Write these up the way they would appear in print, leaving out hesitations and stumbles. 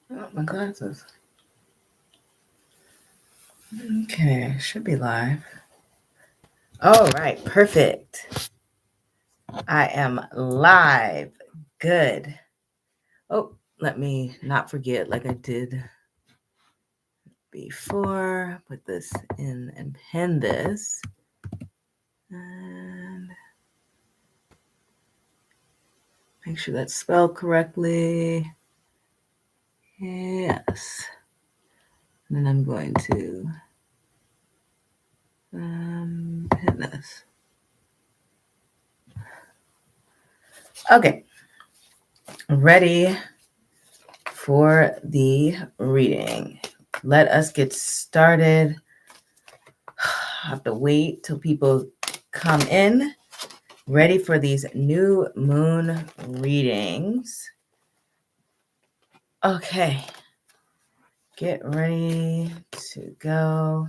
Oh, my glasses. Okay, should be live. All right, perfect. I am live. Good. Oh, let me not forget, like I did before. Put this in and pin this. And make sure that's spelled correctly. Yes. And then I'm going to pin this. Okay. Ready for the reading. Let us get started. I have to wait till people come in. Ready for these new moon readings. Okay. Get ready to go.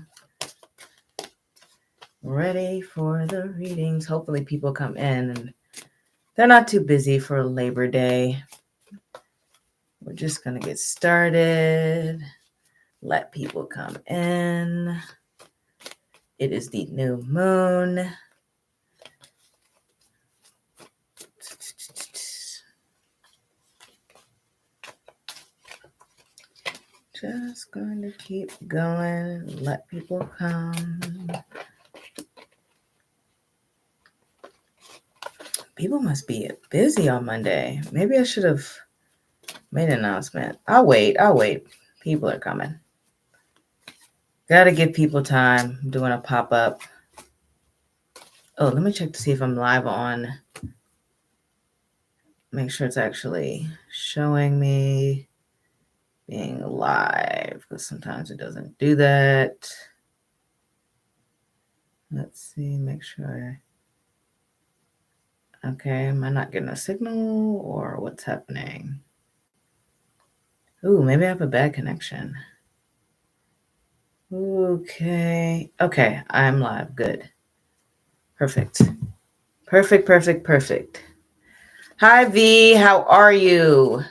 Ready for the readings. Hopefully people come in and they're not too busy for Labor Day. We're just going to get started. Let people come in. It is the new moon. Just going to keep going. Let people come. People must be busy on Monday. Maybe I should have made an announcement. I'll wait. People are coming. Gotta give people time. I'm doing a pop-up. Oh, let me check to see if I'm live on. Make sure it's actually showing me being live, because sometimes it doesn't do that. Let's see, make sure. Okay, am I not getting a signal or what's happening? Ooh, maybe I have a bad connection. Okay, I'm live. Good. Perfect. Hi, V. How are you?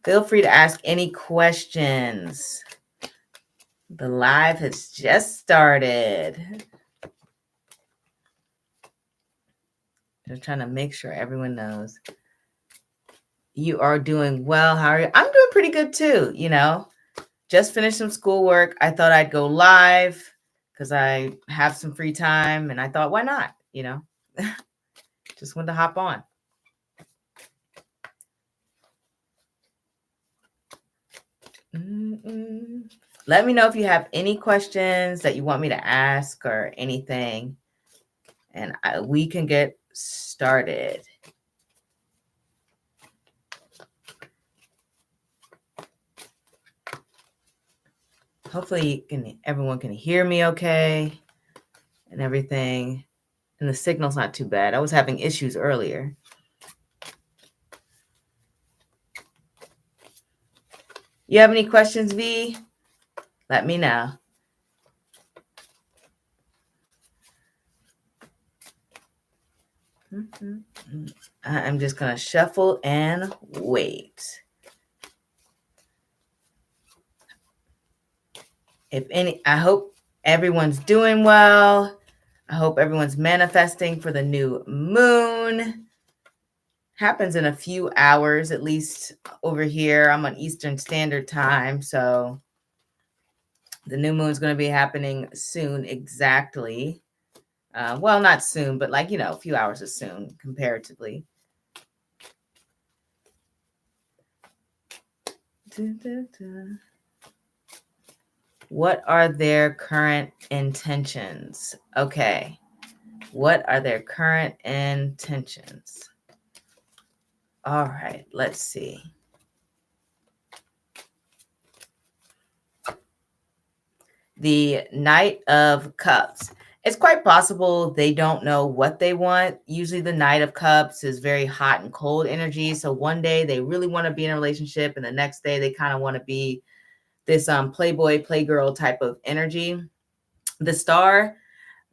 Feel free to ask any questions. The live has just started. Just trying to make sure everyone knows. You are doing well. How are you? I'm doing pretty good too. Just finished some schoolwork. I thought I'd go live because I have some free time, and I thought, why not? Just wanted to hop on. Let me know if you have any questions that you want me to ask or anything, and we can get started. Hopefully everyone can hear me okay and everything. And the signal's not too bad. I was having issues earlier. You have any questions, V? Let me know. I'm just going to shuffle and wait. I hope everyone's doing well. I hope everyone's manifesting for the new moon. Happens in a few hours, at least over here. I'm on Eastern Standard Time, so the new moon's going to be happening soon, exactly. Well, not soon, but a few hours is soon comparatively. What are their current intentions? Okay. What are their current intentions? All right, let's see. The Knight of Cups. It's quite possible they don't know what they want. Usually the Knight of Cups is very hot and cold energy. So one day they really want to be in a relationship, and the next day they kind of want to be this playboy, playgirl type of energy. The Star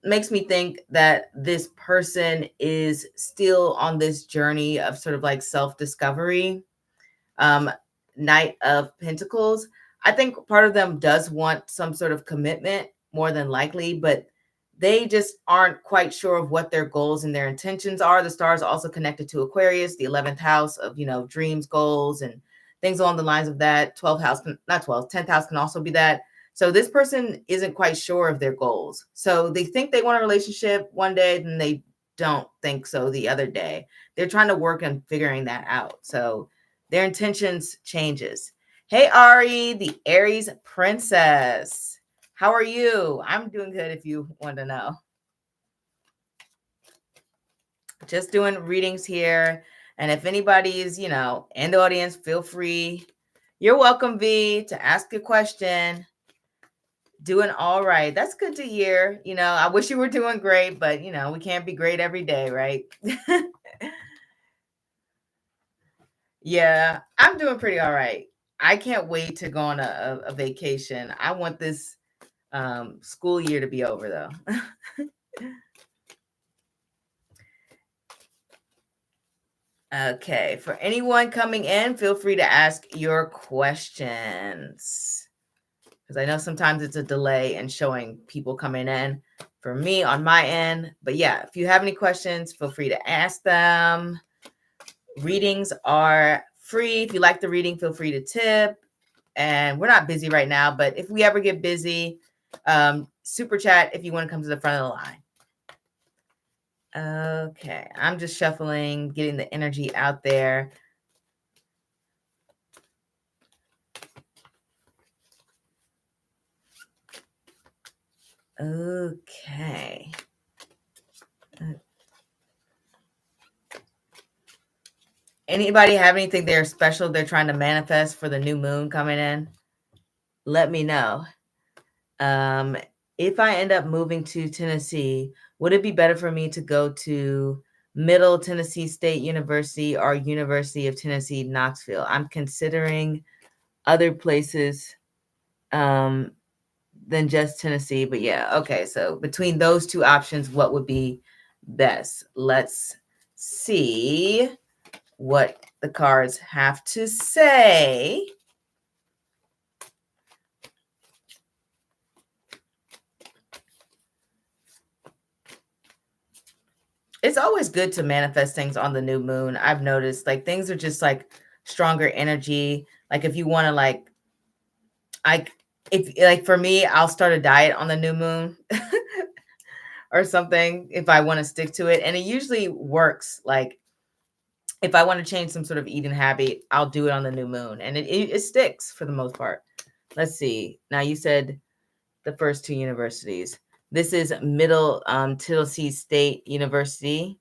makes me think that this person is still on this journey of sort of like self-discovery. Knight of Pentacles. I think part of them does want some sort of commitment more than likely, but they just aren't quite sure of what their goals and their intentions are. The stars are also connected to Aquarius, the 11th house of, dreams, goals, and things along the lines of that. 12th house, not 12th, 10th house can also be that. So this person isn't quite sure of their goals. So they think they want a relationship one day, then they don't think so the other day. They're trying to work on figuring that out. So their intentions changes. Hey, Ari, the Aries princess. How are you? I'm doing good if you want to know. Just doing readings here. And if anybody is, in the audience, feel free. You're welcome, V, to ask a question. Doing all right. That's good to hear. I wish you were doing great, but, we can't be great every day, right? Yeah, I'm doing pretty all right. I can't wait to go on a vacation. I want this school year to be over, though. Okay, for anyone coming in, feel free to ask your questions. Because I know sometimes it's a delay in showing people coming in for me on my end. But yeah, if you have any questions, feel free to ask them. Readings are free. If you like the reading, feel free to tip. And we're not busy right now, but if we ever get busy, super chat if you want to come to the front of the line. Okay, I'm just shuffling, getting the energy out there. Okay. Anybody have anything they're special they're trying to manifest for the new moon coming in? Let me know. If I end up moving to Tennessee, would it be better for me to go to Middle Tennessee State University or University of Tennessee, Knoxville? I'm considering other places than just Tennessee, but yeah, okay. So between those two options, what would be best? Let's see what the cards have to say. It's always good to manifest things on the new moon. I've noticed like things are just like stronger energy. Like if you want to if for me, I'll start a diet on the new moon or something if I want to stick to it. And it usually works. Like if I want to change some sort of eating habit, I'll do it on the new moon and it sticks for the most part. Let's see. Now you said the first two universities. This is Middle Tennessee State University,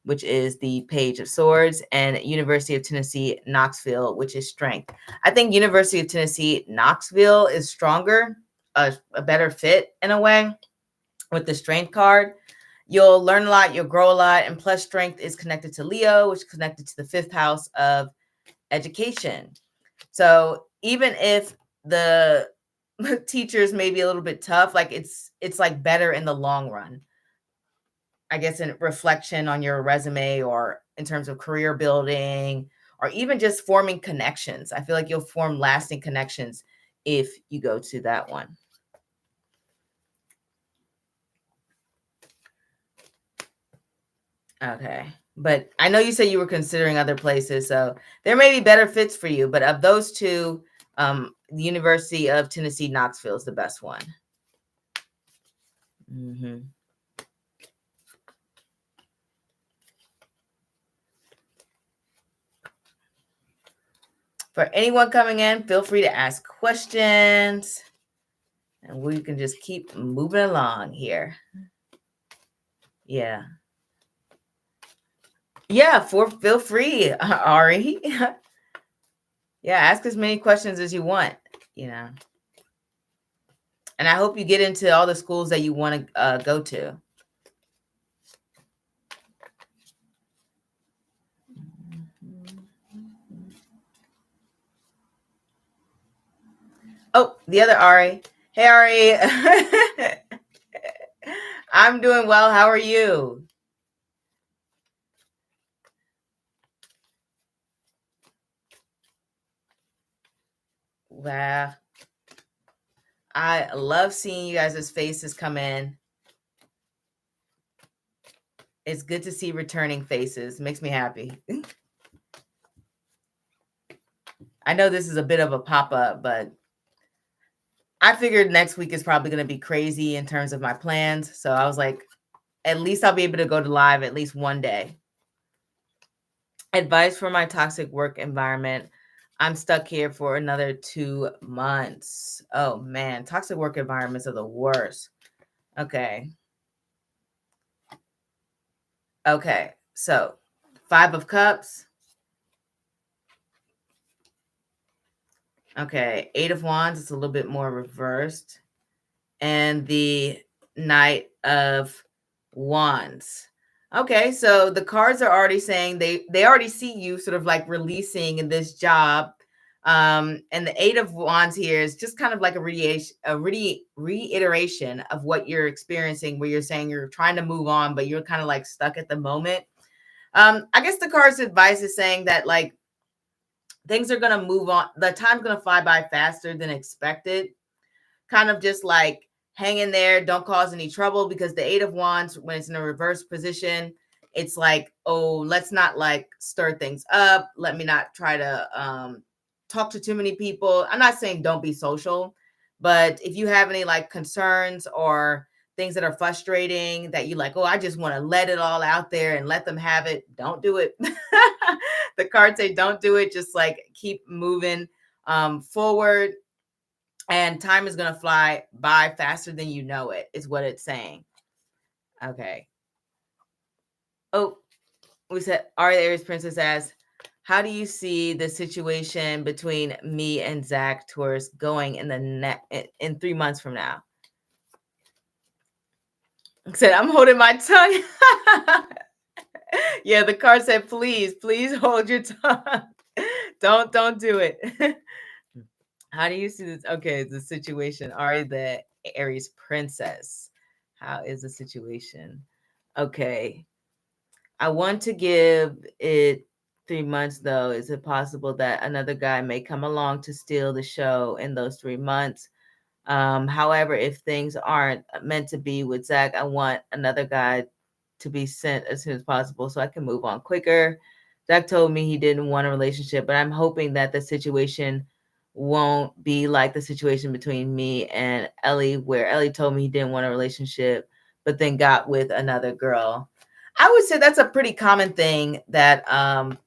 which is the Page of Swords, and University of Tennessee, Knoxville, which is Strength. I think University of Tennessee, Knoxville is stronger, a better fit in a way with the Strength card. You'll learn a lot, you'll grow a lot, and plus Strength is connected to Leo, which is connected to the 5th house of education. So even if the teachers may be a little bit tough, like it's like better in the long run. I guess in reflection on your resume or in terms of career building or even just forming connections. I feel like you'll form lasting connections if you go to that one. Okay. But I know you said you were considering other places, so there may be better fits for you. But of those two, the University of Tennessee, Knoxville is the best one. Mm-hmm. For anyone coming in, feel free to ask questions. And we can just keep moving along here. Yeah. Yeah, feel free, Ari. Yeah, ask as many questions as you want, And I hope you get into all the schools that you want to go to. Oh, the other Ari. Hey, Ari. I'm doing well. How are you? Wow. I love seeing you guys' faces come in. It's good to see returning faces. Makes me happy. I know this is a bit of a pop-up, but I figured next week is probably going to be crazy in terms of my plans. So I was like, at least I'll be able to go to live at least one day. Advice for my toxic work environment. I'm stuck here for another 2 months. Oh man, toxic work environments are the worst. Okay. Okay. So 5 of Cups. Okay. 8 of Wands. It's a little bit more reversed. And the Knight of Wands. Okay, so the cards are already saying they already see you sort of like releasing in this job. And the 8 of Wands here is just kind of like a reiteration of what you're experiencing, where you're saying you're trying to move on, but you're kind of like stuck at the moment. I guess the card's advice is saying that like things are gonna move on. The time's gonna fly by faster than expected. Kind of just like hang in there, don't cause any trouble, because the 8 of Wands, when it's in a reverse position, it's like, oh, let's not like stir things up. Let me not try to talk to too many people. I'm not saying don't be social, but if you have any like concerns or things that are frustrating that you like, oh, I just want to let it all out there and let them have it, don't do it. The cards say don't do it. Just like keep moving forward. And time is going to fly by faster than you know it, is what it's saying. Okay. Oh, we said, our Aries Princess asks, how do you see the situation between me and Zach Taurus going in in 3 months from now? I said, I'm holding my tongue. Yeah, the card said, please hold your tongue. Don't do it. How do you see this? Okay, the situation. Ari, the Aries Princess. How is the situation? Okay. I want to give it 3 months, though. Is it possible that another guy may come along to steal the show in those 3 months? However, if things aren't meant to be with Zach, I want another guy to be sent as soon as possible so I can move on quicker. Zach told me he didn't want a relationship, but I'm hoping that the situation won't be like the situation between me and Ellie, where Ellie told me he didn't want a relationship, but then got with another girl. I would say that's a pretty common thing that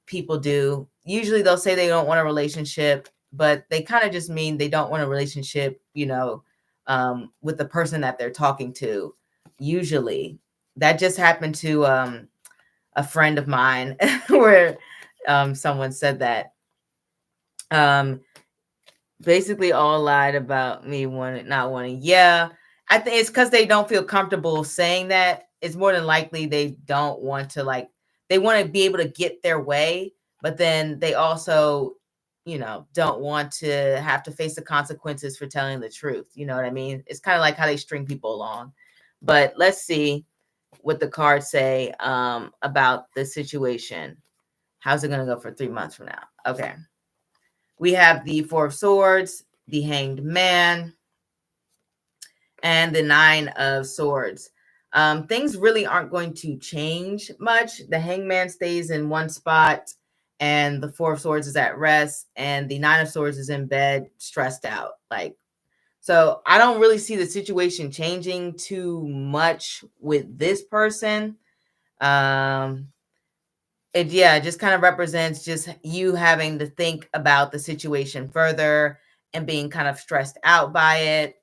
people do. Usually they'll say they don't want a relationship, but they kind of just mean they don't want a relationship, with the person that they're talking to. Usually that just happened to a friend of mine where someone said that. Basically all lied about me not wanting. Yeah, I think it's because they don't feel comfortable saying that. It's more than likely they don't want to they want to be able to get their way, but then they also, don't want to have to face the consequences for telling the truth. You know what I mean? It's kind of like how they string people along. But let's see what the cards say about the situation. How's it going to go for 3 months from now? Okay. We have the 4 of Swords, the Hanged Man, and the 9 of Swords. Things really aren't going to change much. The Hanged Man stays in one spot, and the 4 of Swords is at rest, and the 9 of Swords is in bed, stressed out. So I don't really see the situation changing too much with this person. It just kind of represents just you having to think about the situation further and being kind of stressed out by it.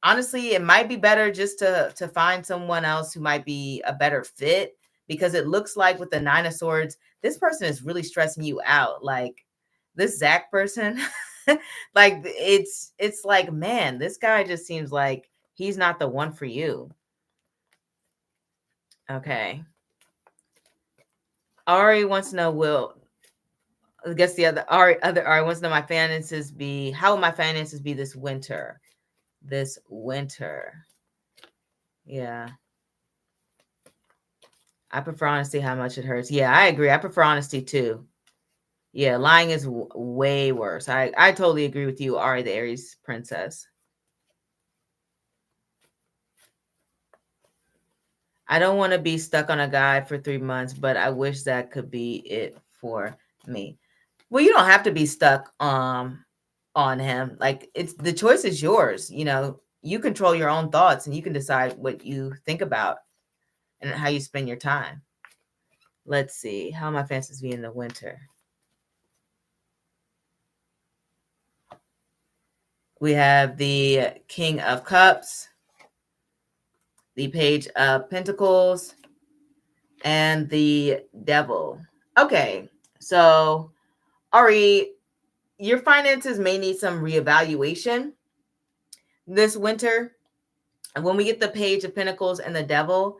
Honestly, it might be better just to find someone else who might be a better fit, because it looks like with the 9 of Swords, this person is really stressing you out. Like this Zach person, like it's like, man, this guy just seems like he's not the one for you. Okay. Ari wants to know, I guess the other Ari wants to know how will my finances be this winter? This winter. Yeah. I prefer honesty, how much it hurts. Yeah, I agree. I prefer honesty too. Yeah, lying is way worse. I totally agree with you, Ari, the Aries princess. I don't want to be stuck on a guy for 3 months, but I wish that could be it for me. Well, you don't have to be stuck on him. Like, it's the choice is yours. You know, you control your own thoughts and you can decide what you think about and how you spend your time. Let's see. How my fancies be in the winter? We have the King of Cups, the Page of Pentacles, and the Devil. Okay, so Ari, your finances may need some reevaluation this winter. And when we get the Page of Pentacles and the Devil,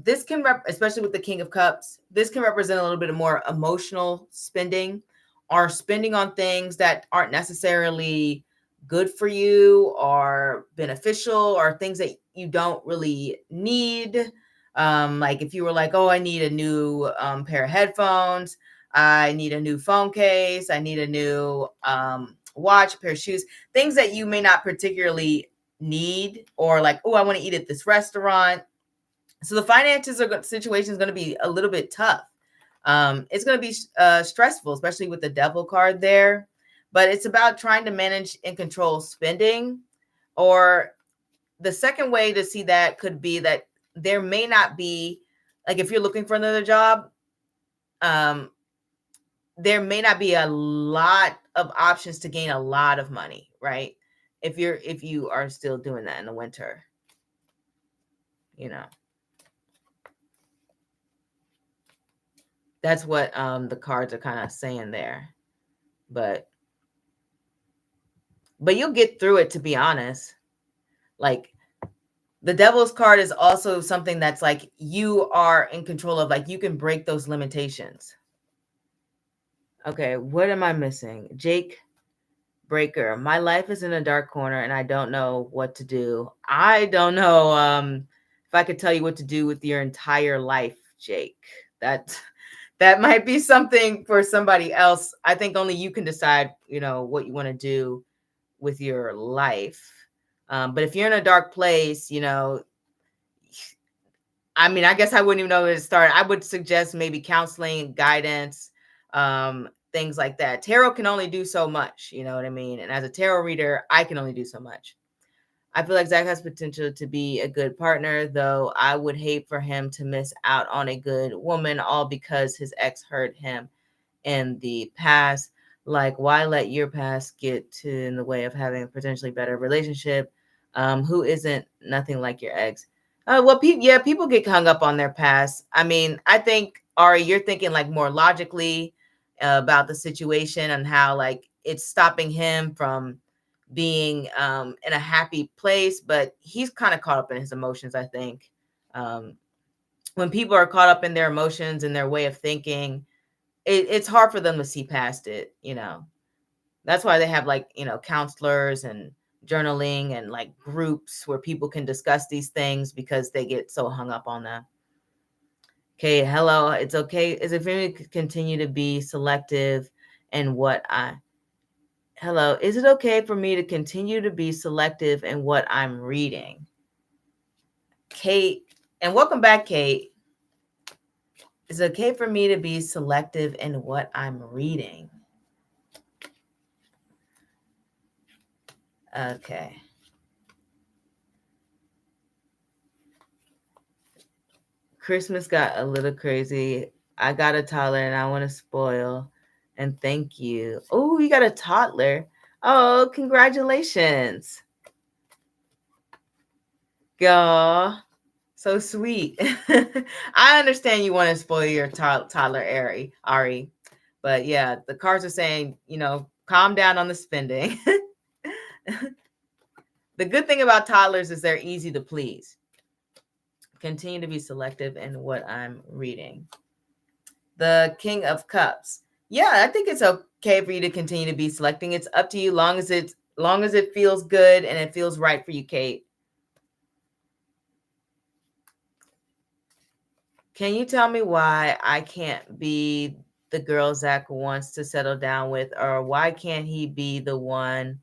this can, especially with the King of Cups, this can represent a little bit of more emotional spending or spending on things that aren't necessarily good for you or beneficial or things that you don't really need. Like if you were like, oh, I need a new pair of headphones, I need a new phone case, I need a new watch, pair of shoes, things that you may not particularly need, or like, oh, I want to eat at this restaurant. So the finances situation is going to be a little bit tough. It's going to be stressful, especially with the Devil card there. But it's about trying to manage and control spending. Or the second way to see that could be that there may not be, like if you're looking for another job, there may not be a lot of options to gain a lot of money, right? If you are still doing that in the winter, you know. That's what the cards are kind of saying there. But you'll get through it, to be honest. Like the Devil's card is also something that's like you are in control of, like you can break those limitations. Okay, what am I missing? Jake Breaker. My life is in a dark corner and I don't know what to do. I don't know if I could tell you what to do with your entire life, Jake. That might be something for somebody else. I think only you can decide, you know, what you want to do with your life. But if you're in a dark place, you know, I mean, I guess I wouldn't even know where to start. I would suggest maybe counseling, guidance, things like that. Tarot can only do so much, you know what I mean? And as a tarot reader, I can only do so much. I feel like Zach has potential to be a good partner, though I would hate for him to miss out on a good woman, all because his ex hurt him in the past. Like, why let your past get in the way of having a potentially better relationship? Who isn't nothing like your ex? Well, people get hung up on their past. I mean, I think, Ari, you're thinking like more logically about the situation and how like it's stopping him from being in a happy place, but he's kind of caught up in his emotions, I think. When people are caught up in their emotions and their way of thinking, it's hard for them to see past it, you know. That's why they have like, you know, counselors and journaling and like groups where people can discuss these things because they get so hung up on them. Okay, hello. It's okay. Is it for me to continue to be selective in what I Hello, is it okay for me to continue to be selective in what I'm reading? Kate, and welcome back, Kate. Is it okay for me to be selective in what I'm reading? Okay. Christmas got a little crazy. I got a toddler and I want to spoil. And thank you. Oh, you got a toddler. Oh, congratulations. Go. So sweet. I understand you want to spoil your toddler, Ari. But yeah, the cards are saying, you know, calm down on the spending. The good thing about toddlers is they're easy to please. Continue to be selective in what I'm reading. The King of Cups. Yeah, I think it's okay for you to continue to be selecting. It's up to you, long as it feels good and it feels right for you, Kate. Can you tell me why I can't be the girl Zach wants to settle down with, or why can't he be one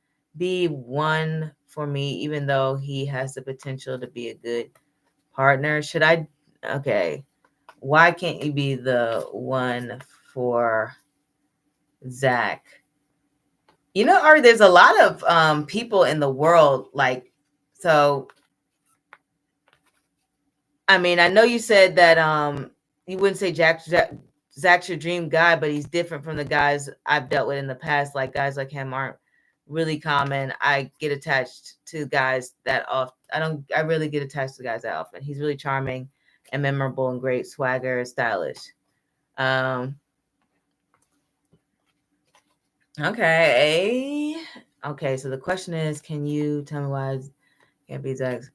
for me, even though he has the potential to be a good partner? Okay, why can't you be the one for Zach? You know, Ari, there's a lot of people in the world, like, so, I mean, I know you said that you wouldn't say Zach's your dream guy, but he's different from the guys I've dealt with in the past. Like, guys like him aren't really common. I get attached to guys that often. I really get attached to guys that often. He's really charming and memorable and great swagger, stylish. Okay. Okay, so the question is, can you tell me why it can't be Zach's,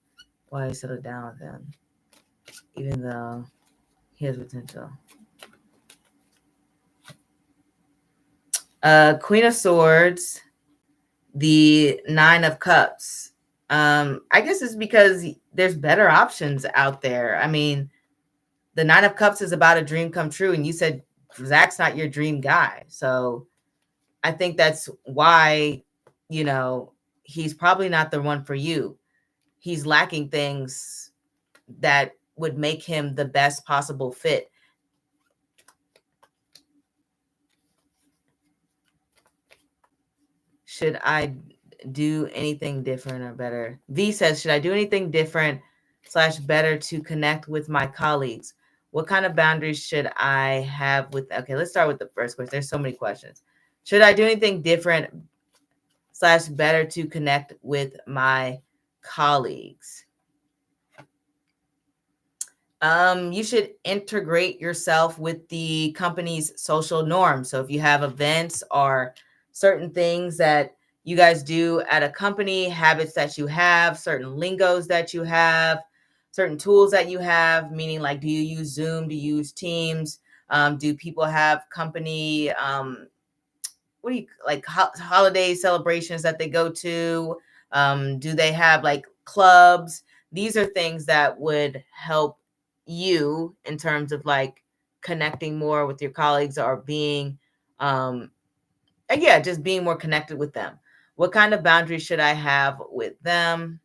why he settled down with him, even though he has potential? Queen of Swords, the Nine of Cups. I guess it's because there's better options out there. I mean, the Nine of Cups is about a dream come true, and you said Zach's not your dream guy. So I think that's why, he's probably not the one for you. He's lacking things that would make him the best possible fit. Should I do anything different or better? V says, should I do anything different / better to connect with my colleagues? What kind of boundaries should I have with, okay, let's start with the first question. There's so many questions. Should I do anything different / better to connect with my colleagues? You should integrate yourself with the company's social norms. So if you have events or certain things that you guys do at a company, habits that you have, certain lingos that you have, certain tools that you have, meaning like, do you use Zoom? Do you use Teams? Do people have company, holiday celebrations that they go to? Do they have like clubs? These are things that would help you in terms of like connecting more with your colleagues or being, just being more connected with them. What kind of boundaries should I have with them?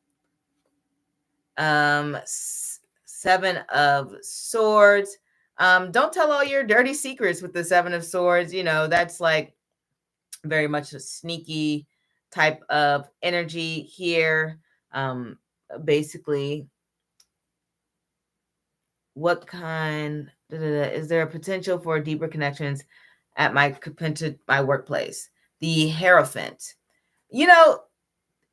Seven of Swords. Don't tell all your dirty secrets with the Seven of Swords. That's like very much a sneaky type of energy here. Basically, what kind is there a potential for deeper connections at my workplace? The Hierophant.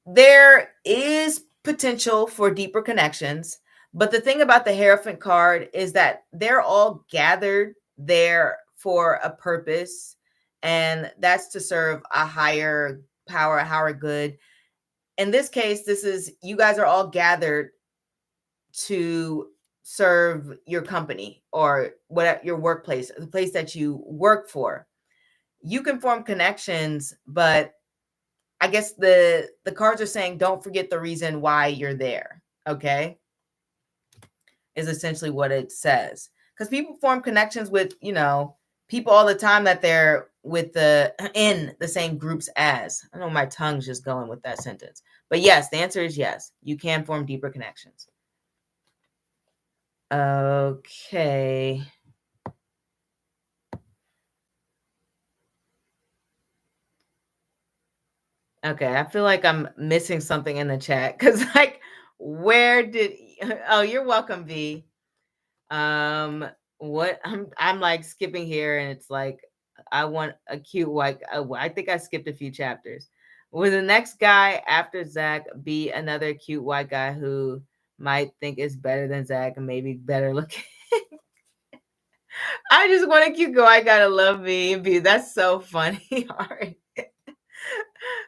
There is potential for deeper connections, but the thing about the Hierophant card is that they're all gathered there for a purpose, and that's to serve a higher power, a higher good. In this case, you guys are all gathered to serve your company or your workplace, the place that you work for. You can form connections, but I guess the cards are saying don't forget the reason why you're there. Okay, is essentially what it says. Because people form connections with people all the time that they're with in the same groups as. I know my tongue's just going with that sentence, but yes, the answer is yes. You can form deeper connections. Okay. Okay, I feel like I'm missing something in the chat because, like, where did? Oh, you're welcome, V. What I'm like skipping here, and it's like I want a cute white. I think I skipped a few chapters. Will the next guy after Zach be another cute white guy who might think is better than Zach and maybe better looking? I just want a cute white guy to love me and be. That's so funny. All right.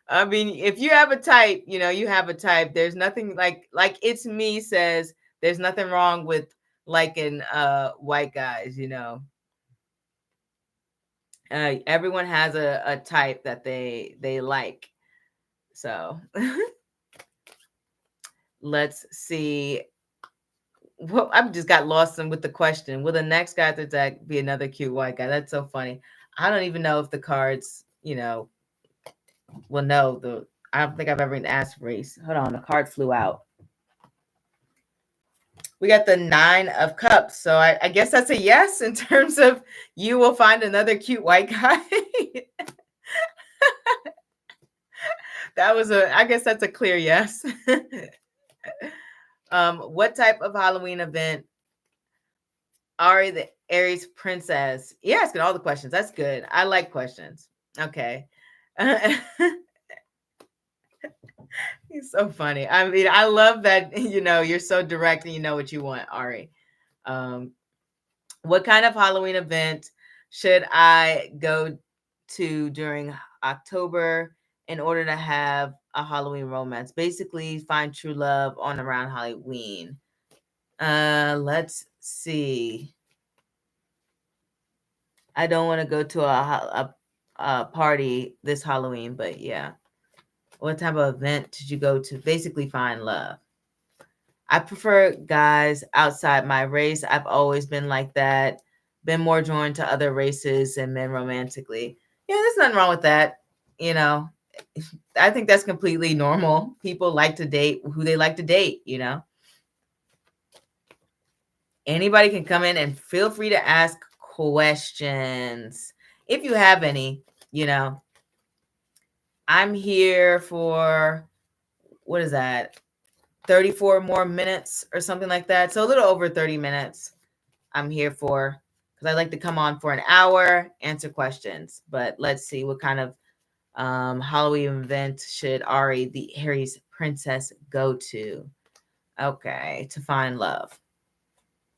I mean, if you have a type, you have a type. There's nothing like It's Me says there's nothing wrong with liking white guys, everyone has a type that they like. So let's see. Well, I've just got lost with the question. Will the next guy to Zach be another cute white guy? That's so funny. I don't even know if the cards, will know. I don't think I've ever asked race. Hold on, the card flew out. We got the 9 of Cups. So I guess that's a yes in terms of you will find another cute white guy. I guess that's a clear yes. What type of Halloween event are the Aries princess? You're asking all the questions. That's good. I like questions. Okay. He's so funny. I mean, I love that, you're so direct and you know what you want, Ari. What kind of Halloween event should I go to during October in order to have a Halloween romance? Basically, find true love on around Halloween. Let's see. I don't want to go to a party this Halloween, but yeah. What type of event did you go to? Basically, find love. I prefer guys outside my race. I've always been like that. Been more drawn to other races and men romantically. Yeah, there's nothing wrong with that. You know, I think that's completely normal. People like to date who they like to date, Anybody can come in and feel free to ask questions. If you have any, I'm here for, what is that? 34 more minutes or something like that. So a little over 30 minutes I'm here for, because I like to come on for an hour, answer questions. But let's see, what kind of Halloween event should Ari, the Aries princess, go to? Okay, to find love.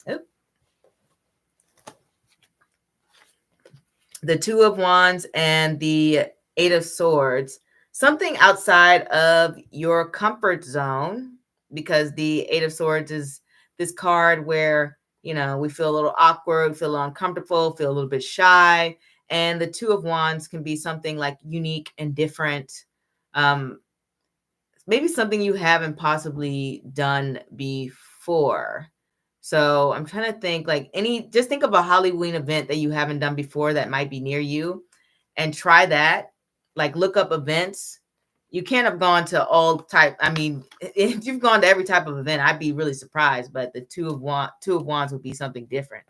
Oop. The 2 of Wands and the 8 of Swords. Something outside of your comfort zone, because the 8 of Swords is this card where, we feel a little awkward, feel a little uncomfortable, feel a little bit shy. And the 2 of Wands can be something like unique and different. Maybe something you haven't possibly done before. So I'm trying to think, like, just think of a Halloween event that you haven't done before that might be near you, and try that. Like, look up events. You can't have gone to all type. I mean, if you've gone to every type of event, I'd be really surprised. But the 2 of Wands would be something different.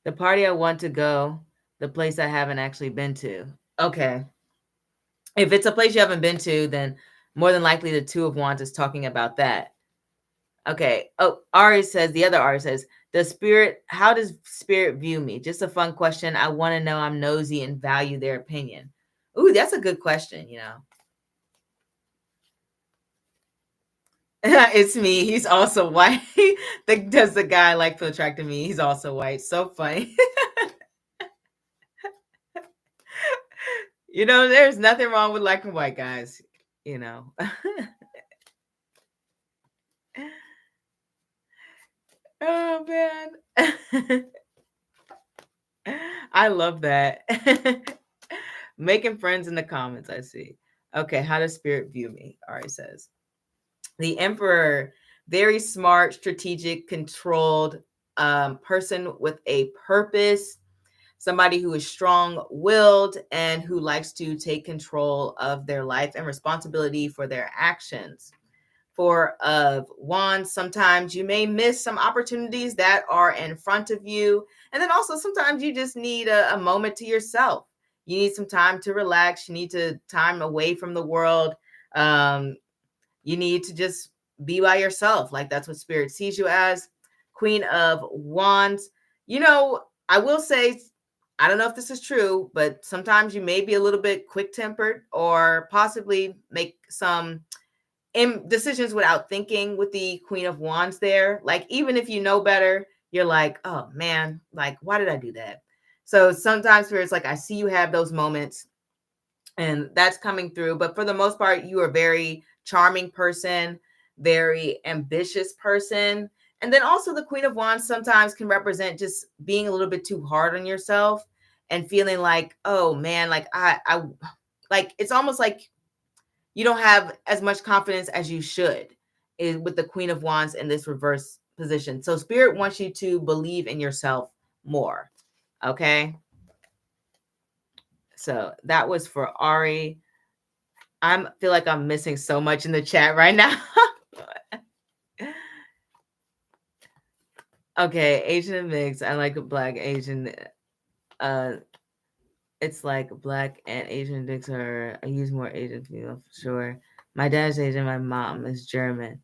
The party I want to go, the place I haven't actually been to. Okay. If it's a place you haven't been to, then more than likely the 2 of Wands is talking about that. Okay. Oh, the other Ari says, how does spirit view me? Just a fun question. I want to know. I'm nosy and value their opinion. Ooh, that's a good question, It's me. He's also white. Does the guy like feel attracted to me? He's also white. So funny. There's nothing wrong with liking white guys, Oh man. I love that. Making friends in the comments, I see. Okay, how does spirit view me? Ari says. The Emperor, very smart, strategic, controlled person with a purpose, somebody who is strong-willed and who likes to take control of their life and responsibility for their actions. 4 of Wands, sometimes you may miss some opportunities that are in front of you. And then also sometimes you just need a moment to yourself. You need some time to relax. You need time away from the world. You need to just be by yourself. Like, that's what spirit sees you as. Queen of Wands. I will say, I don't know if this is true, but sometimes you may be a little bit quick-tempered or possibly make some decisions without thinking with the Queen of Wands there. Like, even if you know better, you're like, oh man, like, why did I do that? So sometimes Spirit's like, I see you have those moments and that's coming through. But for the most part, you are a very charming person, very ambitious person. And then also the Queen of Wands sometimes can represent just being a little bit too hard on yourself and feeling like, oh man, like I like, it's almost like you don't have as much confidence as you should. is with the Queen of Wands in this reverse position. So Spirit wants you to believe in yourself more. Okay. So that was for Ari. I feel like I'm missing so much in the chat right now. Okay, Asian and mixed. I like a Black Asian. It's like Black and Asian dicks are. I use more Asian female for sure. My dad's Asian. My mom is German.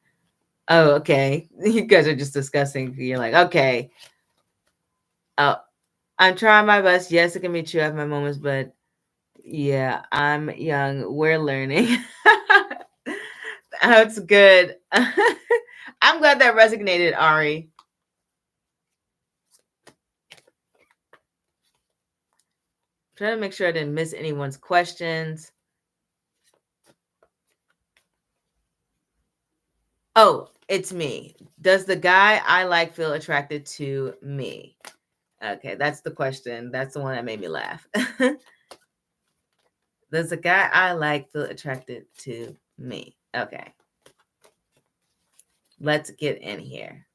Oh, okay. You guys are just discussing. You're like, okay. Oh, I'm trying my best. Yes, it can be true. I have my moments, but yeah, I'm young. We're learning. That's good. I'm glad that resonated, Ari. Trying to make sure I didn't miss anyone's questions. Oh, it's me. Does the guy I like feel attracted to me? Okay, that's the question. That's the one that made me laugh. Does the guy I like feel attracted to me? Okay. Let's get in here.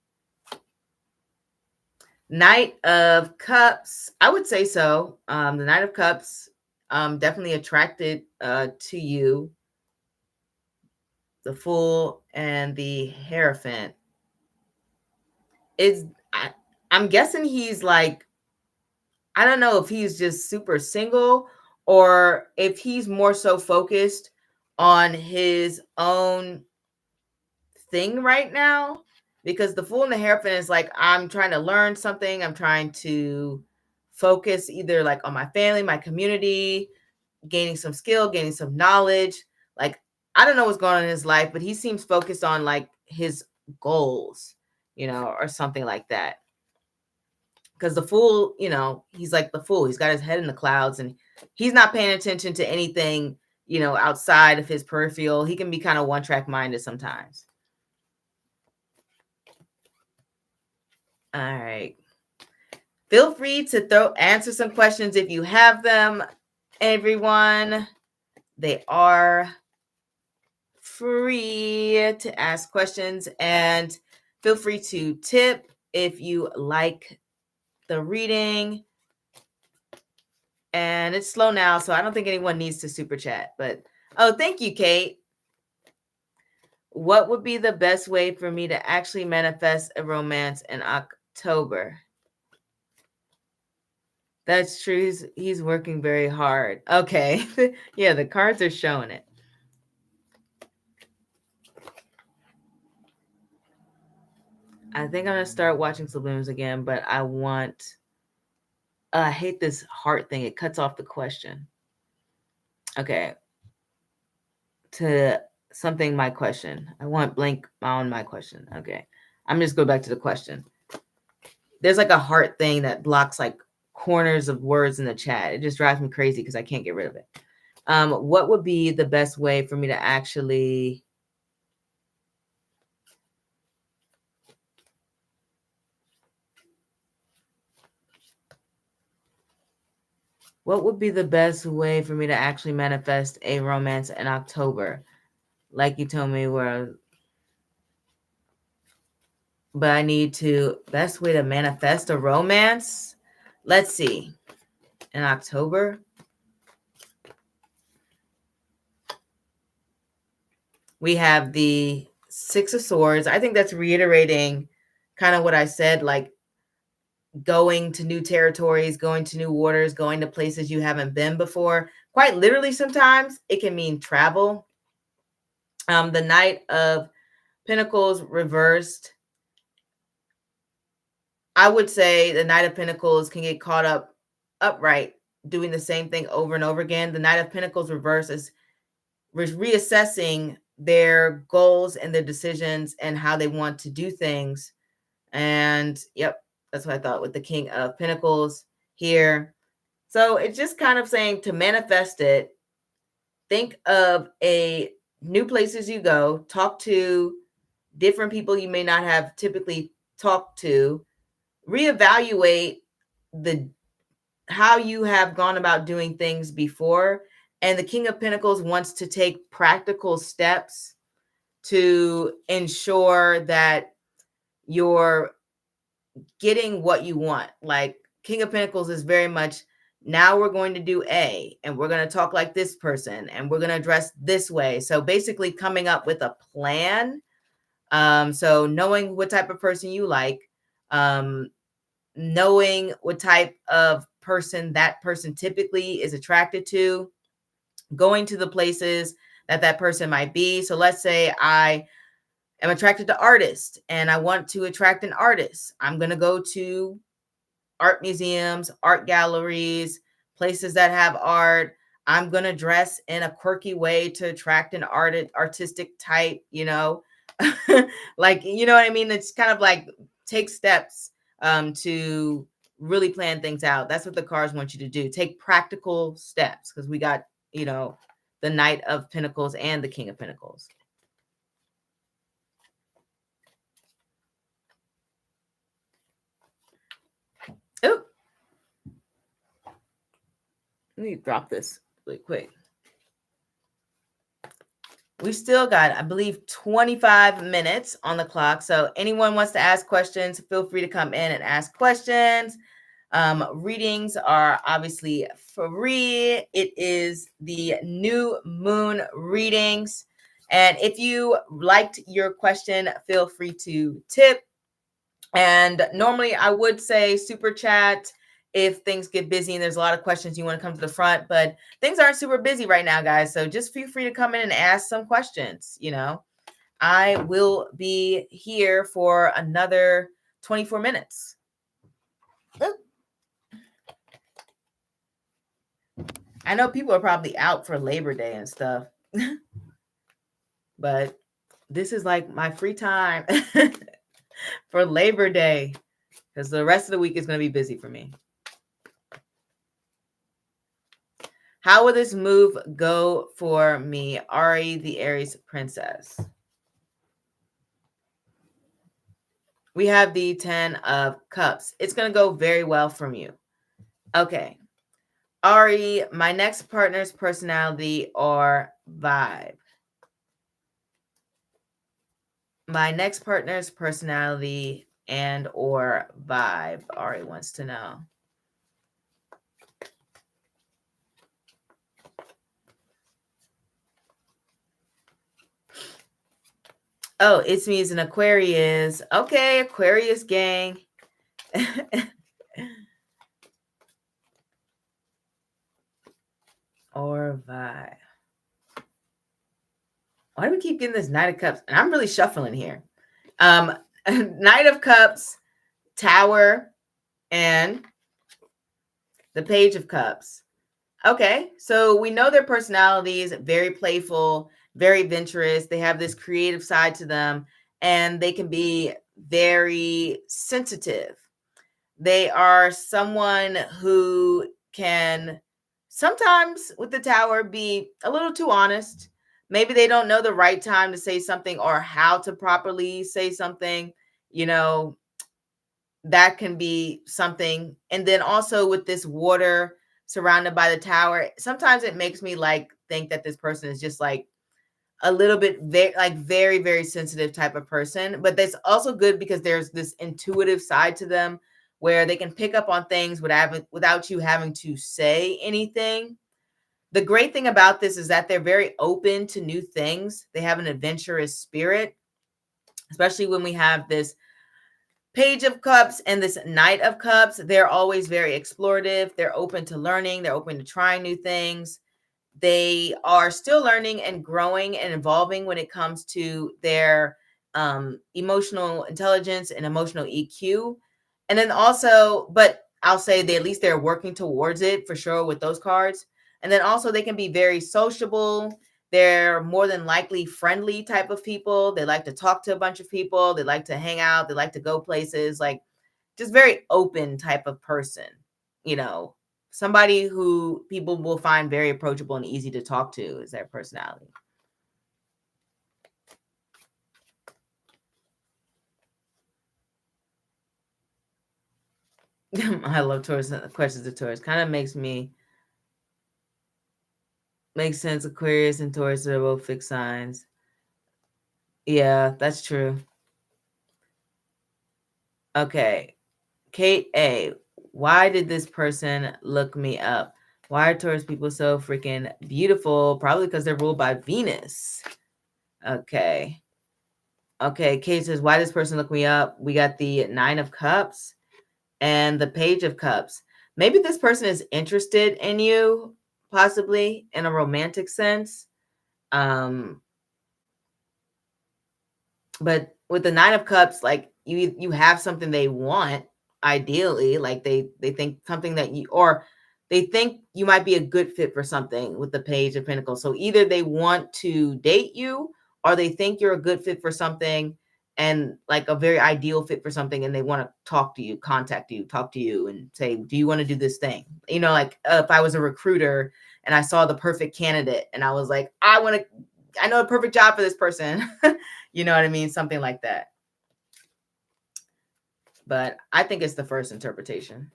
Knight of Cups. I would say so. The Knight of Cups definitely attracted to you. The Fool and the Hierophant. I'm guessing he's like, I don't know if he's just super single or if he's more so focused on his own thing right now, because the Fool and the Hierophant is like, I'm trying to learn something. I'm trying to focus either like on my family, my community, gaining some skill, gaining some knowledge. Like, I don't know what's going on in his life, but he seems focused on like his goals, or something like that. Because the Fool, he's like the Fool. He's got his head in the clouds and he's not paying attention to anything, outside of his peripheral. He can be kind of one-track minded sometimes. All right. Feel free to answer some questions if you have them, everyone. They are free to ask questions, and feel free to tip if you like the reading. And it's slow now, so I don't think anyone needs to super chat. But, oh, thank you, Kate. What would be the best way for me to actually manifest a romance in October? That's true. He's working very hard. Okay. Yeah, the cards are showing it. I think I'm going to start watching Sublims again, but I hate this heart thing. It cuts off the question. Okay. To something, my question. I want blank on my question. Okay. I'm just going back to the question. There's like a heart thing that blocks like corners of words in the chat. It just drives me crazy because I can't get rid of it. What would be the best way for me to actually... What would be the best way for me to actually manifest a romance in October? Like you told me but I need to, best way to manifest a romance? Let's see. In October, we have the Six of Swords. I think that's reiterating kind of what I said, like going to new territories, going to new waters, going to places you haven't been before. Quite literally, sometimes it can mean travel. The Knight of Pentacles reversed. I would say the Knight of Pentacles can get caught up upright doing the same thing over and over again. The Knight of Pentacles reverse is reassessing their goals and their decisions and how they want to do things. And yep, that's what I thought with the King of Pentacles here. So it's just kind of saying to manifest it, think of new places you go, talk to different people you may not have typically talked to, reevaluate how you have gone about doing things before. And the King of Pentacles wants to take practical steps to ensure that you're getting what you want. Like King of Pentacles is very much, now we're going to do A, and we're going to talk like this person, and we're going to dress this way. So basically coming up with a plan. So knowing what type of person you like, knowing what type of person that person typically is attracted to, going to the places that that person might be. So let's say I am attracted to artists and I want to attract an artist. I'm going to go to art museums, art galleries, places that have art. I'm going to dress in a quirky way to attract an artistic type, you know, like, you know what I mean? It's kind of like take steps to really plan things out. That's what the cards want you to do. Take practical steps, because we got, you know, the Knight of Pentacles and the King of Pentacles. Oh, let me drop this really quick. We still got, I believe, 25 minutes on the clock. So anyone wants to ask questions, feel free to come in and ask questions. Readings are obviously free. It is the new moon readings. And if you liked your question, feel free to tip. And normally I would say super chat if things get busy and there's a lot of questions you want to come to the front, but things aren't super busy right now, guys. So just feel free to come in and ask some questions. You know, I will be here for another 24 minutes. I know people are probably out for Labor Day and stuff, but this is like my free time for Labor Day, because the rest of the week is going to be busy for me. How will this move go for me? Ari, the Aries princess. We have the 10 of Cups. It's going to go very well from you. Okay. Ari, my next partner's personality or vibe. My next partner's personality and or vibe. Ari wants to know. Oh, it's me as an Aquarius. Okay, Aquarius gang. Or vibe. Why do we keep getting this Knight of Cups? And I'm really shuffling here. Knight of Cups, Tower, and the Page of Cups. Okay, so we know their personalities, very playful, very adventurous. They have this creative side to them, and they can be very sensitive. They are someone who can sometimes, with the Tower, be a little too honest. Maybe they don't know the right time to say something or how to properly say something. You know, that can be something. And then also with this water surrounded by the Tower, sometimes it makes me like think that this person is just like a little bit very, very sensitive type of person. But that's also good because there's this intuitive side to them where they can pick up on things without you having to say anything. The great thing about this is that they're very open to new things. They have an adventurous spirit, especially when we have this Page of Cups and this Knight of Cups. They're always very explorative. They're open to learning. They're open to trying new things. They are still learning and growing and evolving when it comes to their emotional intelligence and emotional EQ. And then also, but I'll say at least they're working towards it for sure with those cards. And then also they can be very sociable. They're more than likely friendly type of people. They like to talk to a bunch of people. They like to hang out. They like to go places, like just very open type of person, you know, somebody who people will find very approachable and easy to talk to is their personality. I love Taurus. Questions of Taurus kind of makes sense. Aquarius and Taurus are both fixed signs. Yeah, that's true. Okay. Kate A. Why did this person look me up? Why are Taurus people so freaking beautiful? Probably because they're ruled by Venus. Okay. Okay. Kate says, why does this person look me up? We got the 9 of Cups and the Page of Cups. Maybe this person is interested in you, possibly in a romantic sense. But with the 9 of Cups, like you have something they want, ideally, like they think something that you, or they think you might be a good fit for something with the Page of Pentacles. So either they want to date you, or they think you're a good fit for something, and like a very ideal fit for something, and they want to talk to you, contact you, talk to you, and say, do you want to do this thing? You know, like if I was a recruiter and I saw the perfect candidate and I was like, I know a perfect job for this person. You know what I mean? Something like that. But I think it's the first interpretation.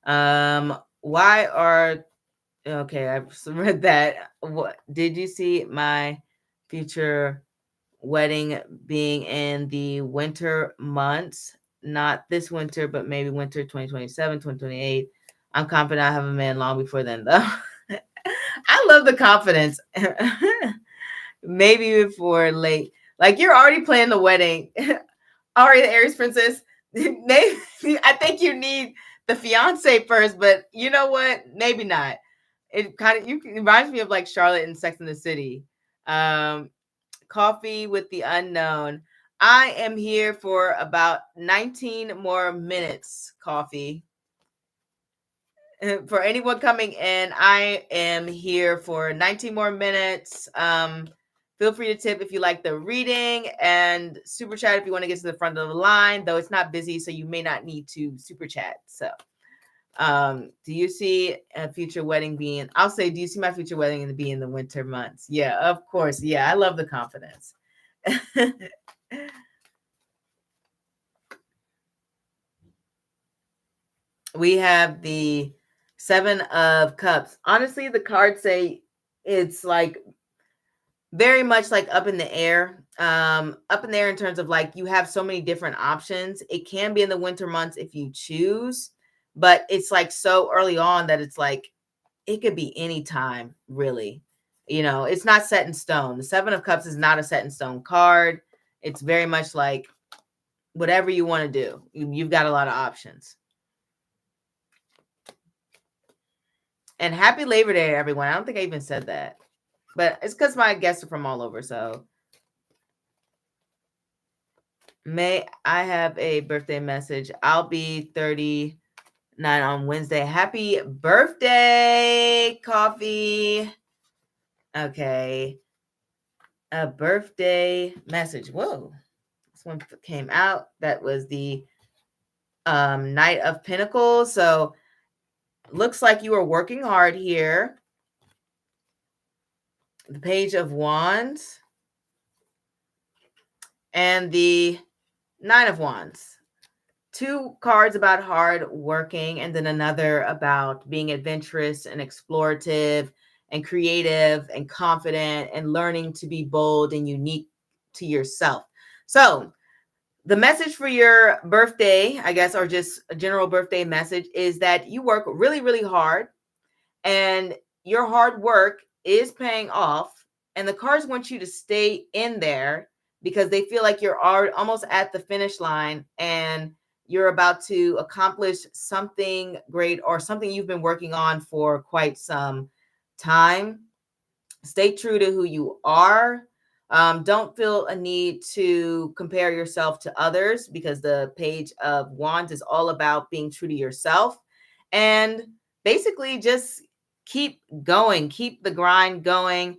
Why are, okay, I've read that. What did you see my future wedding being in the winter months? Not this winter, but maybe winter 2027, 2028. I'm confident I have a man long before then, though. I love the confidence. Maybe before late. Like you're already planning the wedding. All right, Aries princess. Maybe I think you need the fiance first, but you know what? Maybe not. It kind of it reminds me of like Charlotte in Sex and the City. Coffee with the unknown. I am here for about 19 more minutes, coffee. For anyone coming in, I am here for 19 more minutes. Feel free to tip if you like the reading, and super chat if you want to get to the front of the line, though it's not busy, so you may not need to super chat. So do you see a future wedding being, I'll say, do you see my future wedding to be in the winter months? Yeah, of course. Yeah, I love the confidence. We have the 7 of Cups. Honestly, the cards say it's like very much like up in the air. Up in the air in terms of like you have so many different options. It can be in the winter months if you choose, but it's like so early on that it's like it could be any time, really. You know, it's not set in stone. The 7 of Cups is not a set in stone card. It's very much like whatever you want to do. You've got a lot of options. And happy Labor Day, everyone. I don't think I even said that, but it's because my guests are from all over. So, may I have a birthday message? I'll be 39 on Wednesday. Happy birthday, coffee. Okay. A birthday message. Whoa. This one came out. That was the Knight of Pentacles. So, looks like you are working hard here. The Page of Wands and the 9 of Wands. 2 cards about hard working, and then another about being adventurous and explorative and creative and confident and learning to be bold and unique to yourself. So, the message for your birthday, I guess, or just a general birthday message, is that you work really, really hard, and your hard work is paying off, and the cards want you to stay in there because they feel like you're almost at the finish line and you're about to accomplish something great or something you've been working on for quite some time. Stay true to who you are. Don't feel a need to compare yourself to others because the Page of Wands is all about being true to yourself, and basically just keep going, keep the grind going,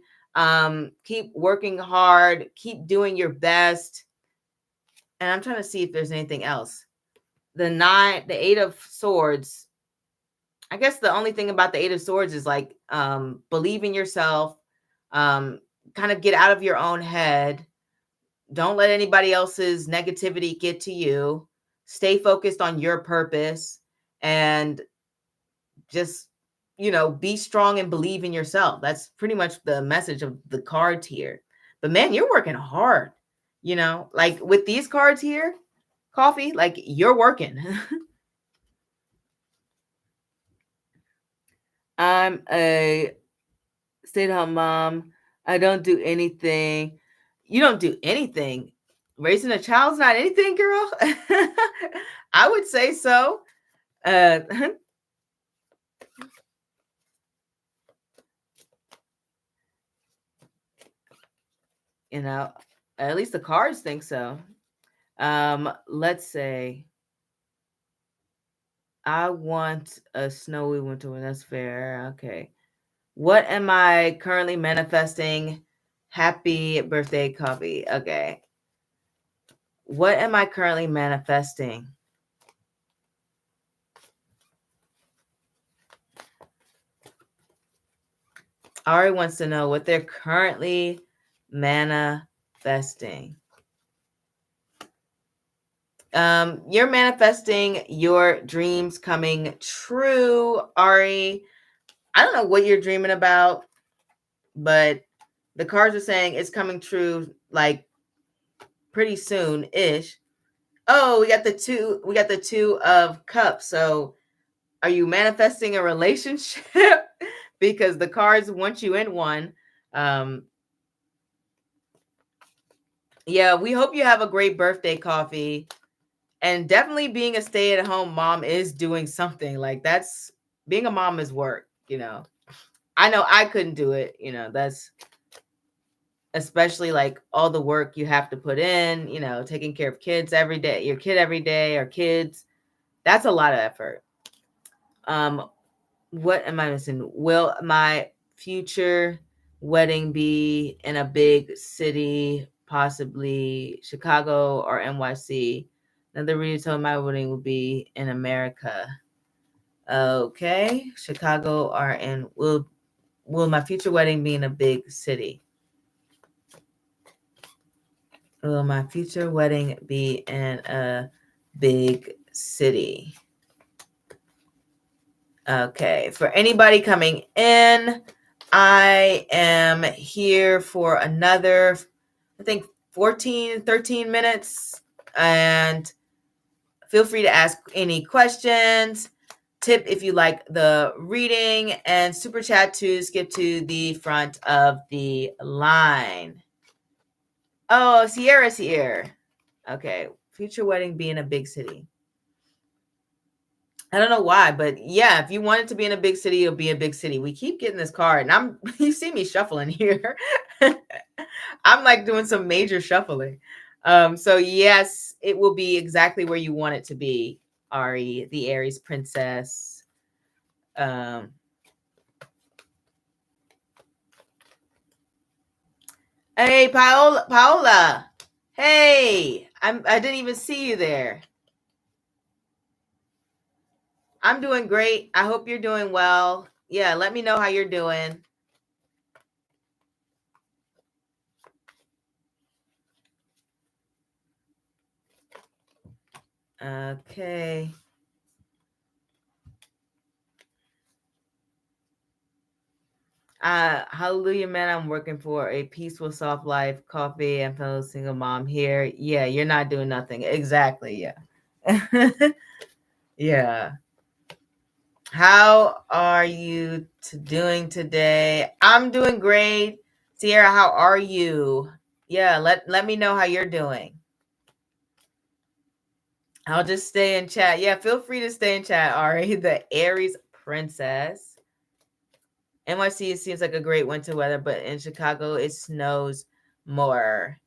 keep working hard, keep doing your best. And I'm trying to see if there's anything else. The 8 of Swords. I guess the only thing about the 8 of Swords is like believe in yourself, kind of get out of your own head. Don't let anybody else's negativity get to you. Stay focused on your purpose and just, be strong and believe in yourself. That's pretty much the message of the cards here. But man, you're working hard, like with these cards here, coffee, like you're working. I'm a stay-at-home mom. I don't do anything. You don't do anything. Raising a child's not anything, girl. I would say so. At least the cards think so. Let's say I want a snowy winter when that's fair. Okay. What am I currently manifesting? Happy birthday, coffee. Okay. What am I currently manifesting? Ari wants to know what they're currently manifesting. You're manifesting your dreams coming true, Ari. I don't know what you're dreaming about, but the cards are saying it's coming true like pretty soon-ish. Oh, we got the two of cups. So are you manifesting a relationship? Because the cards want you in one. Yeah, we hope you have a great birthday, coffee. And definitely being a stay-at-home mom is doing something. Like that's being a mom is work, I know I couldn't do it, that's especially like all the work you have to put in, taking care of kids every day, your kid every day or kids. That's a lot of effort. What am I missing? Will my future wedding be in a big city, possibly Chicago or NYC? Another reader told my wedding will be in America. Okay, Chicago or in will my future wedding be in a big city? Will my future wedding be in a big city? Okay, for anybody coming in, I am here for another, I think 13 minutes, and feel free to ask any questions. Tip if you like the reading, and super chat to skip to the front of the line. Oh, Sierra's here. Okay, future wedding be in a big city. I don't know why, but yeah, if you want it to be in a big city, it'll be a big city. We keep getting this card, and you see me shuffling here. I'm like doing some major shuffling. So yes, it will be exactly where you want it to be, Ari, the Aries princess. Hey, Paola. Hey, I didn't even see you there. I'm doing great. I hope you're doing well. Yeah, let me know how you're doing. Okay. Hallelujah, man. I'm working for a peaceful, soft life, coffee, and fellow single mom here. Yeah, you're not doing nothing. Exactly. Yeah. Yeah. How are you doing today? I'm doing great. Sierra, how are you? Yeah, let me know how you're doing. I'll just stay in chat. Yeah, feel free to stay in chat, Ari, the Aries princess. NYC seems like a great winter weather, but in Chicago, it snows more.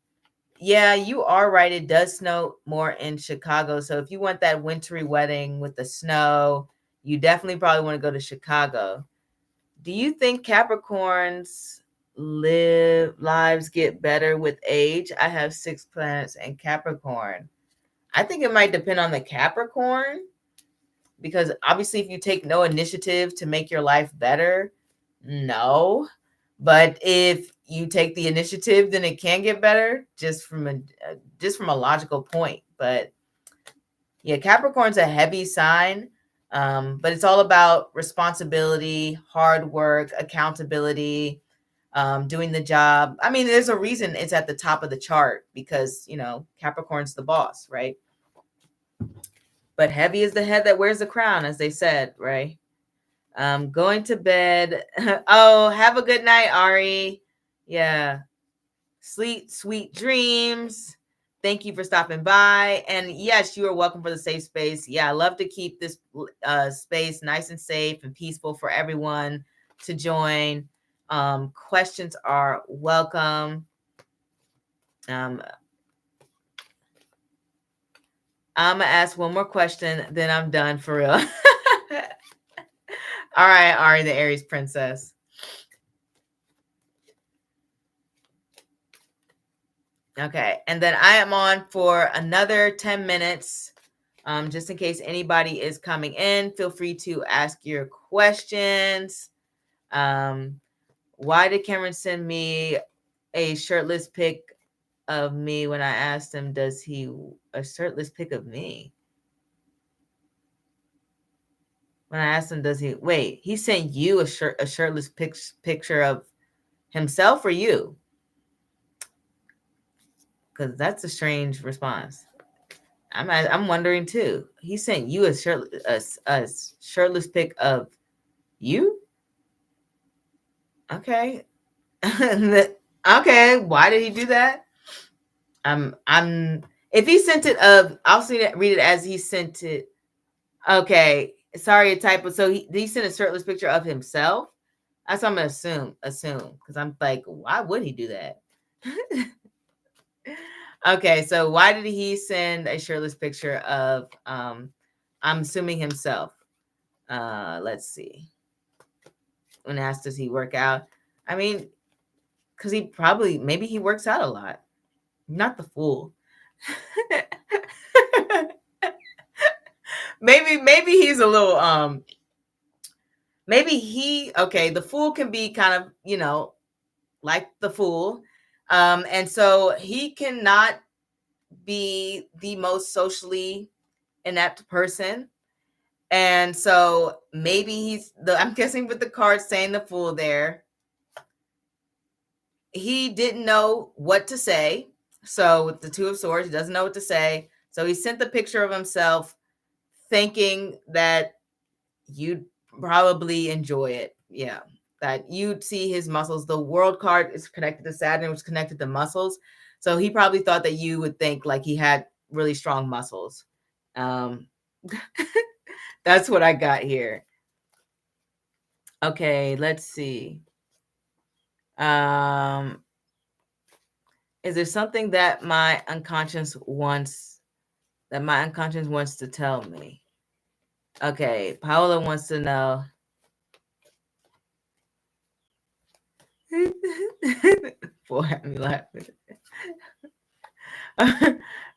Yeah, you are right. It does snow more in Chicago. So if you want that wintry wedding with the snow, you definitely probably want to go to Chicago. Do you think Capricorns lives get better with age? I have 6 planets in Capricorn. I think it might depend on the Capricorn, because obviously if you take no initiative to make your life better, no. But if you take the initiative, then it can get better just from a logical point. But yeah, Capricorn's a heavy sign, but it's all about responsibility, hard work, accountability. doing the job. I mean, there's a reason it's at the top of the chart because, Capricorn's the boss, right? But heavy is the head that wears the crown, as they said, right? Going to bed. Oh, have a good night, Ari. Yeah. Sleep, sweet dreams. Thank you for stopping by. And yes, you are welcome for the safe space. Yeah, I love to keep this space nice and safe and peaceful for everyone to join. Questions are welcome. I'm going to ask one more question, then I'm done for real. All right, Ari, the Aries princess. Okay, and then I am on for another 10 minutes. Just in case anybody is coming in, feel free to ask your questions. Why did Cameron send me a shirtless pic of me when I asked him, a shirtless pic of me? When I asked him, he sent you a shirtless picture of himself or you? Because that's a strange response. I'm wondering too. He sent you a shirtless pic of you? Okay. Okay. Why did he do that? If he sent it I'll read it as he sent it. Okay. Sorry, a typo. So did he send a shirtless picture of himself? That's what I'm gonna assume. Because I'm like, why would he do that? Okay, so why did he send a shirtless picture of I'm assuming himself? Let's see. When asked, does he work out? I mean, because maybe he works out a lot. Not the fool. maybe he's a little the fool can be kind of, like the fool. And so he cannot be the most socially inept person. And so maybe I'm guessing with the card saying the fool there, he didn't know what to say. So with the Two of Swords, he doesn't know what to say. So he sent the picture of himself thinking that you'd probably enjoy it. Yeah. That you'd see his muscles. The World card is connected to Saturn, which is connected to muscles. So he probably thought that you would think like he had really strong muscles. That's what I got here. Okay, let's see. Is there something that my unconscious wants to tell me? Okay, Paola wants to know. Boy, had me laughing.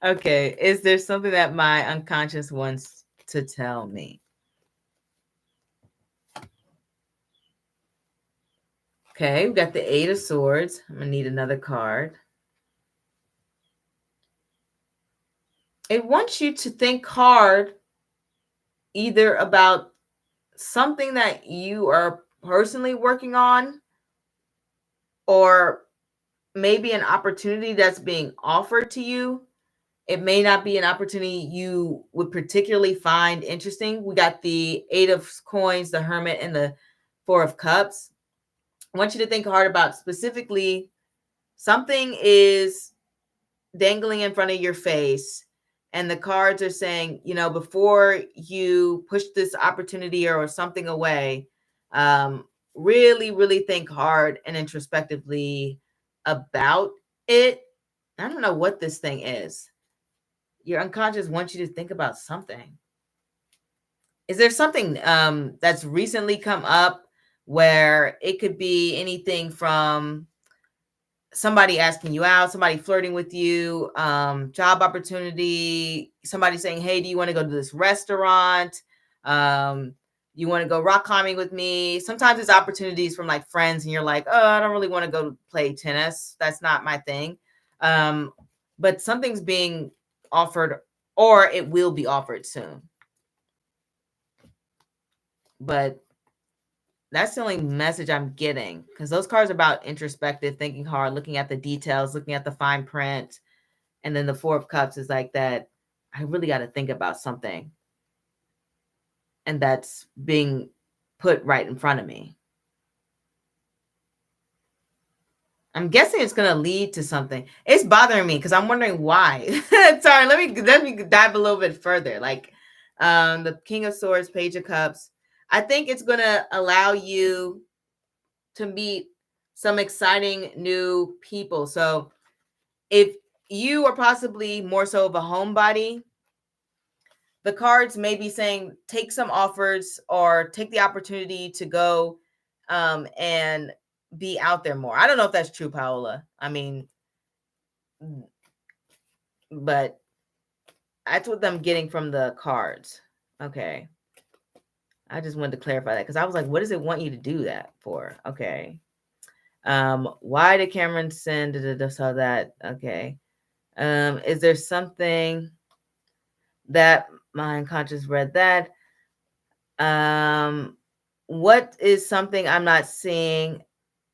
Okay, is there something that my unconscious wants to tell me? Okay, we've got the Eight of Swords. I'm gonna need another card. It wants you to think hard either about something that you are personally working on or maybe an opportunity that's being offered to you. It may not be an opportunity you would particularly find interesting. We got the Eight of Coins, the Hermit, and the Four of Cups. I want you to think hard about specifically something is dangling in front of your face and the cards are saying, before you push this opportunity or something away, really, really think hard and introspectively about it. I don't know what this thing is. Your unconscious wants you to think about something. Is there something that's recently come up where it could be anything from somebody asking you out, somebody flirting with you, job opportunity, somebody saying, hey, do you want to go to this restaurant? You want to go rock climbing with me? Sometimes it's opportunities from like friends and you're like, oh, I don't really want to go play tennis. That's not my thing. But something's being offered or it will be offered soon. But That's the only message I'm getting, because those cards are about introspective, thinking hard, looking at the details, looking at the fine print. And then the Four of Cups is like that. I really got to think about something. And that's being put right in front of me. I'm guessing it's going to lead to something. It's bothering me because I'm wondering why. Sorry, let me dive a little bit further. Like the King of Swords, Page of Cups. I think it's going to allow you to meet some exciting new people. So if you are possibly more so of a homebody, the cards may be saying take some offers or take the opportunity to go and be out there more. I don't know if that's true, Paola. I mean, but that's what I'm getting from the cards. Okay. I just wanted to clarify that because I was like, what does it want you to do that for? Okay. Why did Cameron send so that? Okay. Is there something that my unconscious read that? What is something I'm not seeing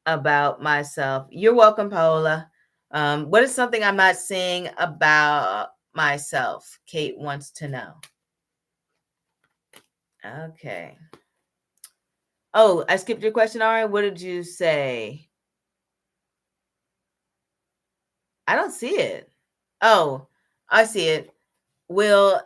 about myself? You're welcome, Paola. What is something I'm not seeing about myself? Kate wants to know. Okay. Oh, I skipped your question, Ari. What did you say? I don't see it. Oh, I see it. Will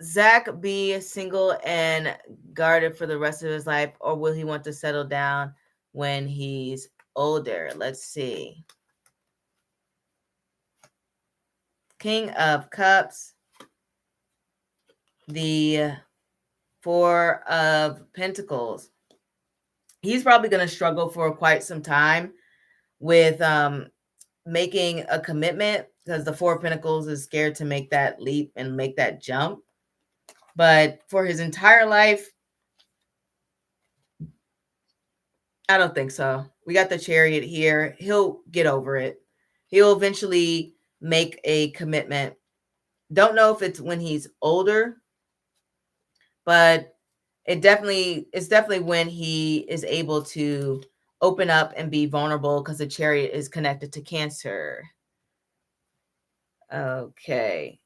Zach be single and guarded for the rest of his life, or will he want to settle down when he's older? Let's see. King of Cups, the Four of Pentacles. He's probably going to struggle for quite some time with making a commitment because the Four of Pentacles is scared to make that leap and make that jump. But for his entire life, I don't think so. We got the Chariot here. He'll get over it. He'll eventually make a commitment. Don't know if it's when he's older, but it's definitely when he is able to open up and be vulnerable because the Chariot is connected to Cancer. Okay.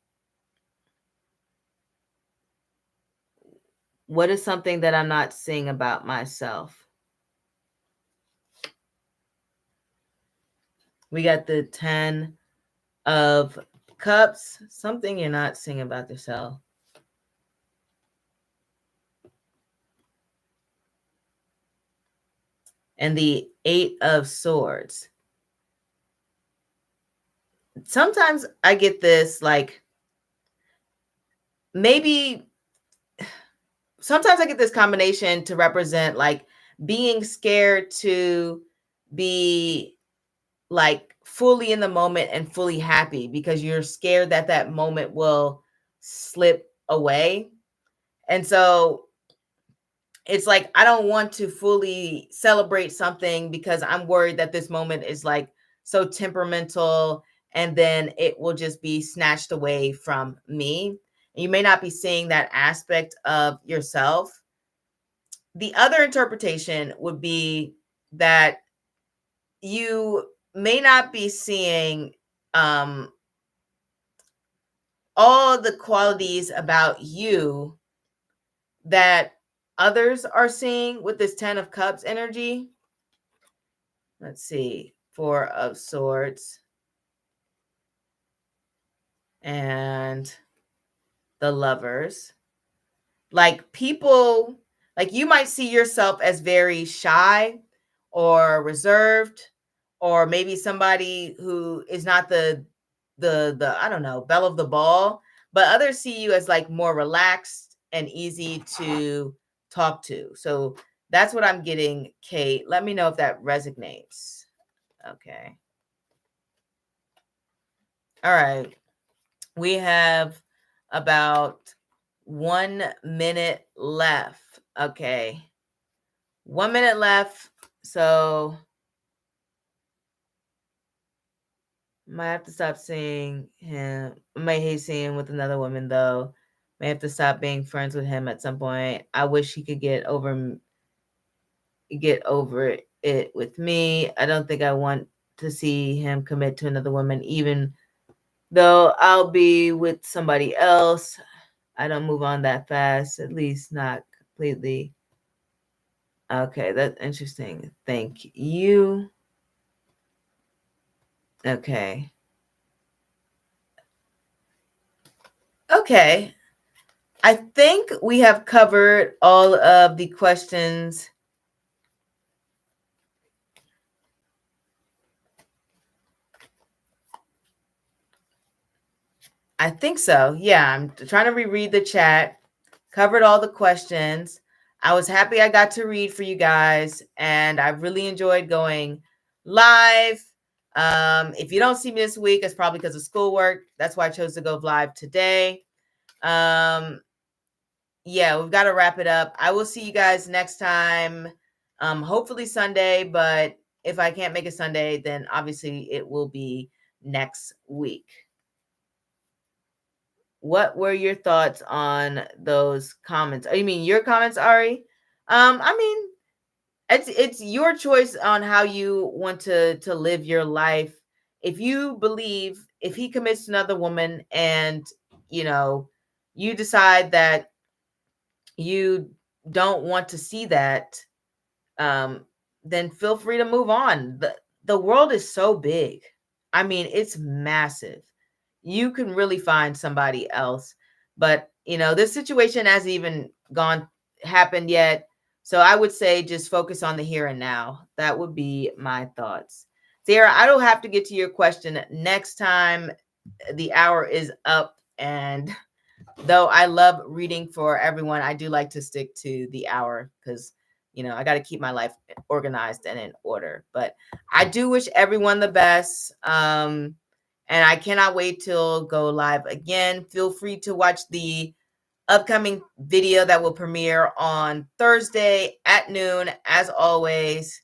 What is something that I'm not seeing about myself? We got the 10 of Cups. Something you're not seeing about yourself. And the 8 of Swords. Sometimes I get this, like, maybe sometimes I get this combination to represent like being scared to be like fully in the moment and fully happy because you're scared that that moment will slip away. And so it's like I don't want to fully celebrate something because I'm worried that this moment is like so temperamental and then it will just be snatched away from me. And you may not be seeing that aspect of yourself. The other interpretation would be that you may not be seeing all the qualities about you that others are seeing with this 10 of Cups energy. Let's see. 4 of Swords. And the Lovers. Like people, like you might see yourself as very shy or reserved, or maybe somebody who is not the I don't know, belle of the ball, but others see you as like more relaxed and easy to talk to. So that's what I'm getting, Kate. Let me know if that resonates. Okay. All right. We have about 1 minute left. Okay. 1 minute left. So might have to stop seeing him. Might hate seeing him with another woman though. May have to stop being friends with him at some point. I wish he could get over get over it with me. I don't think I want to see him commit to another woman, even though I'll be with somebody else. I don't move on that fast, at least not completely. Okay, that's interesting. Thank you. Okay. Okay. I think we have covered all of the questions. I think so. Yeah, I'm trying to reread the chat. Covered all the questions. I was happy I got to read for you guys, and I really enjoyed going live. If you don't see me this week, it's probably because of schoolwork. That's why I chose to go live today. Yeah, we've got to wrap it up. I will see you guys next time. Hopefully Sunday, but if I can't make it Sunday, then obviously it will be next week. What were your thoughts on those comments? Oh, you mean your comments, Ari? I mean, it's your choice on how you want to live your life. If you believe if he commits to another woman and you know you decide that you don't want to see that, um, then feel free to move on. The world is so big. I mean, it's massive. You can really find somebody else. But, this situation hasn't even happened yet. So I would say just focus on the here and now. That would be my thoughts. Sarah, I don't have to get to your question next time. The hour is up, and though I love reading for everyone, I do like to stick to the hour because, I got to keep my life organized and in order. But I do wish everyone the best. And I cannot wait till go live again. Feel free to watch the upcoming video that will premiere on Thursday at noon, as always.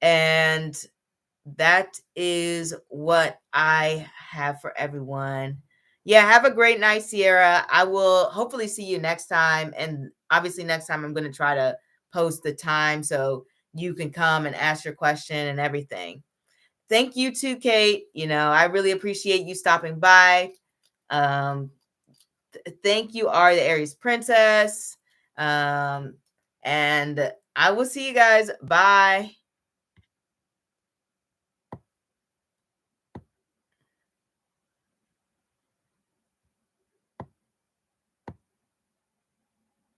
And that is what I have for everyone. Yeah, have a great night, Sierra. I will hopefully see you next time. And obviously, next time I'm going to try to post the time so you can come and ask your question and everything. Thank you too, Kate. I really appreciate you stopping by. Thank you, Ari, the Aries Princess. And I will see you guys. Bye.